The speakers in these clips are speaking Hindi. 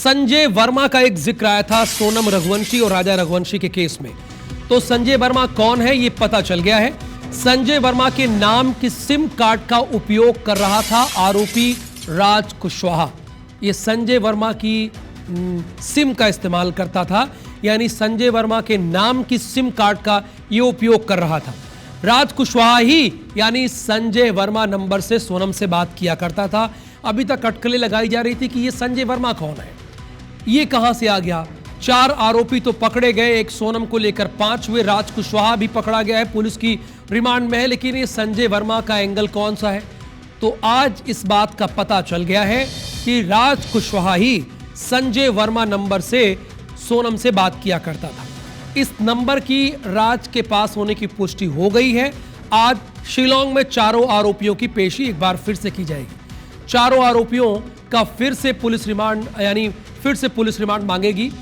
संजय वर्मा का एक जिक्र आया था सोनम रघुवंशी और राजा रघुवंशी के केस में। तो संजय वर्मा कौन है ये पता चल गया है। संजय वर्मा के नाम की सिम कार्ड का उपयोग कर रहा था आरोपी राज कुशवाहा। ये संजय वर्मा की सिम का इस्तेमाल करता था, यानी संजय वर्मा के नाम की सिम कार्ड का ये उपयोग कर रहा था। राज कुशवाहा ही यानी संजय वर्मा नंबर से सोनम से बात किया करता था। अभी तक अटकलें लगाई जा रही थी कि ये संजय वर्मा कौन है, ये कहां से आ गया। 4 आरोपी तो पकड़े गए, एक सोनम को लेकर 5 हुए। राज कुशवाहा भी पकड़ा गया है, पुलिस की रिमांड में है। लेकिन ये संजय वर्मा का एंगल कौन सा है, तो आज इस बात का पता चल गया है कि राज कुशवाहा ही संजय वर्मा नंबर से सोनम से बात किया करता था। इस नंबर की राज के पास होने की पुष्टि हो गई है। आज शिलांग में 4 आरोपियों की पेशी एक बार फिर से की जाएगी। 4 आरोपियों का फिर से पुलिस रिमांड मांगेगी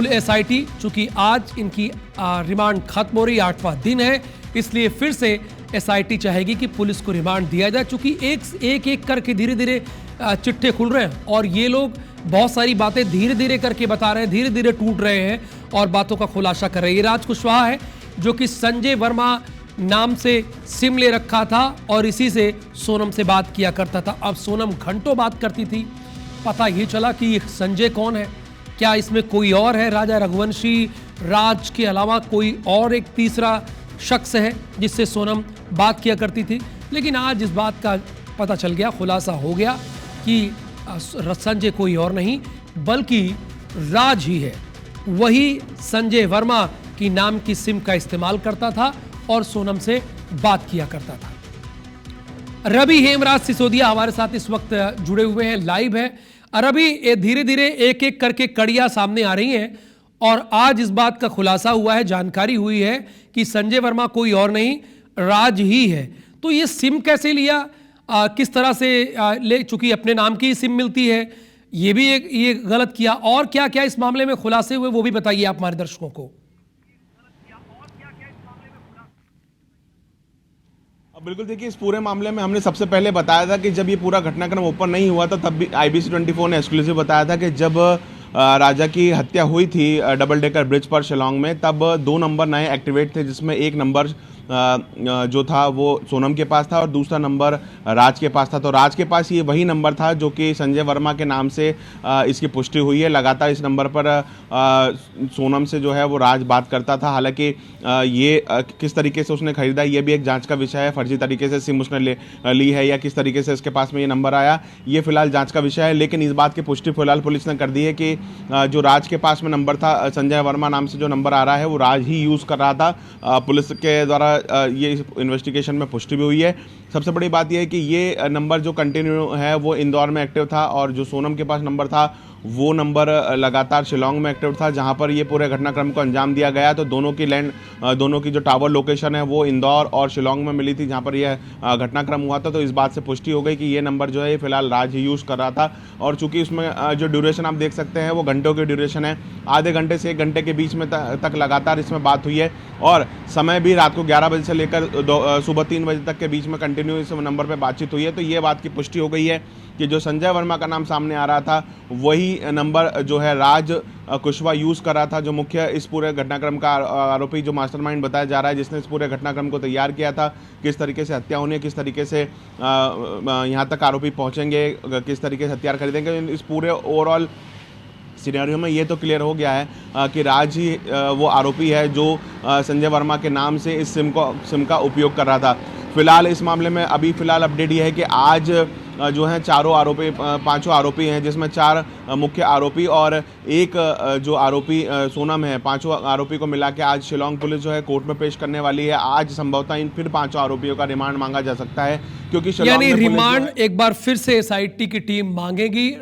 एसआईटी। चूंकि आज इनकी रिमांड खत्म हो रही, 8वां दिन है, इसलिए फिर से एसआईटी चाहेगी कि पुलिस को रिमांड दिया जाए। चूंकि एक करके धीरे धीरे चिट्ठे खुल रहे हैं और ये लोग बहुत सारी बातें धीरे धीरे करके बता रहे हैं, धीरे धीरे टूट रहे हैं और बातों का खुलासा कर रहे हैं। ये राज कुशवाहा है जो कि संजय वर्मा नाम से सिम ले रखा था और इसी से सोनम से बात किया करता था। अब सोनम घंटों बात करती थी, पता ये चला कि ये संजय कौन है, क्या इसमें कोई और है, राजा रघुवंशी राज के अलावा कोई और एक तीसरा शख्स है जिससे सोनम बात किया करती थी। लेकिन आज इस बात का पता चल गया, खुलासा हो गया कि संजय कोई और नहीं बल्कि राज ही है। वही संजय वर्मा की नाम की सिम का इस्तेमाल करता था और सोनम से बात किया करता था। रवि हेमराज सिसोदिया हमारे साथ इस वक्त जुड़े हुए हैं, लाइव है। रवि, धीरे धीरे एक एक करके कड़ियां सामने आ रही हैं और आज इस बात का खुलासा हुआ है, जानकारी हुई है कि संजय वर्मा कोई और नहीं राज ही है। तो ये सिम कैसे लिया, किस तरह से ले, चूंकि अपने नाम की सिम मिलती है, ये भी ये गलत किया, और क्या क्या इस मामले में खुलासे हुए वो भी बताइए आप हमारे दर्शकों को। बिल्कुल, देखिए इस पूरे मामले में हमने सबसे पहले बताया था कि जब ये पूरा घटनाक्रम ओपन नहीं हुआ था तब भी IBC 24 ने एक्सक्लूसिव बताया था कि जब राजा की हत्या हुई थी डबल डेकर ब्रिज पर शिलांग में, तब 2 नंबर नए एक्टिवेट थे, जिसमें एक नंबर जो था वो सोनम के पास था और दूसरा नंबर राज के पास था। तो राज के पास ये वही नंबर था जो कि संजय वर्मा के नाम से इसकी पुष्टि हुई है। लगातार इस नंबर पर सोनम से जो है वो राज बात करता था। हालांकि ये किस तरीके से उसने खरीदा ये भी एक जांच का विषय है। फर्जी तरीके से सिम उसने ली है या किस तरीके से इसके पास में ये नंबर आया, ये फिलहाल जांच का विषय है। लेकिन इस बात की पुष्टि फिलहाल पुलिस ने कर दी है कि जो राज के पास में नंबर था, संजय वर्मा नाम से जो नंबर आ रहा है वो राज ही यूज़ कर रहा था। पुलिस के द्वारा ये इन्वेस्टिगेशन में पुष्टि भी हुई है। सबसे बड़ी बात यह है कि ये नंबर जो कंटिन्यू है वो इंदौर में एक्टिव था और जो सोनम के पास नंबर था वो नंबर लगातार शिलांग में एक्टिव था, जहां पर ये पूरे घटनाक्रम को अंजाम दिया गया। तो दोनों की जो टावर लोकेशन है वो इंदौर और शिलांग में मिली थी, जहां पर यह घटनाक्रम हुआ था। तो इस बात से पुष्टि हो गई कि ये नंबर जो है ये फिलहाल राज ही यूज़ कर रहा था। और चूंकि उसमें जो ड्यूरेशन आप देख सकते हैं वो घंटों की ड्यूरेशन है, आधे घंटे से 1 घंटे के बीच में तक लगातार इसमें बात हुई है और समय भी रात को 11 बजे से लेकर सुबह 3 बजे तक के बीच में कंटिन्यू इस नंबर पर बातचीत हुई है। तो ये बात की पुष्टि हो गई है कि जो संजय वर्मा का नाम सामने आ रहा था वही नंबर जो है राज कुशवाहा यूज़ कर रहा था, जो मुख्य इस पूरे घटनाक्रम का आरोपी, जो मास्टरमाइंड बताया जा रहा है, जिसने इस पूरे घटनाक्रम को तैयार किया था। किस तरीके से हत्या होनी है, किस तरीके से यहाँ तक आरोपी पहुँचेंगे, किस तरीके से हथियार खरीदेंगे, इस पूरे ओवरऑल सिनेरियो में ये तो क्लियर हो गया है कि राज ही वो आरोपी है जो संजय वर्मा के नाम से इस सिम का उपयोग कर रहा था। फिलहाल इस मामले में अभी फिलहाल अपडेट ये है कि आज जो हैं 5 आरोपी हैं, जिसमें 4 मुख्य आरोपी और एक जो आरोपी सोनम है। 5 आरोपी को मिला के आज शिलांग पुलिस जो है कोर्ट में पेश करने वाली है। आज संभवतः इन फिर 5 आरोपियों का रिमांड मांगा जा सकता है, क्योंकि यानी रिमांड एक बार फिर से एसआईटी की टीम मांगेगी।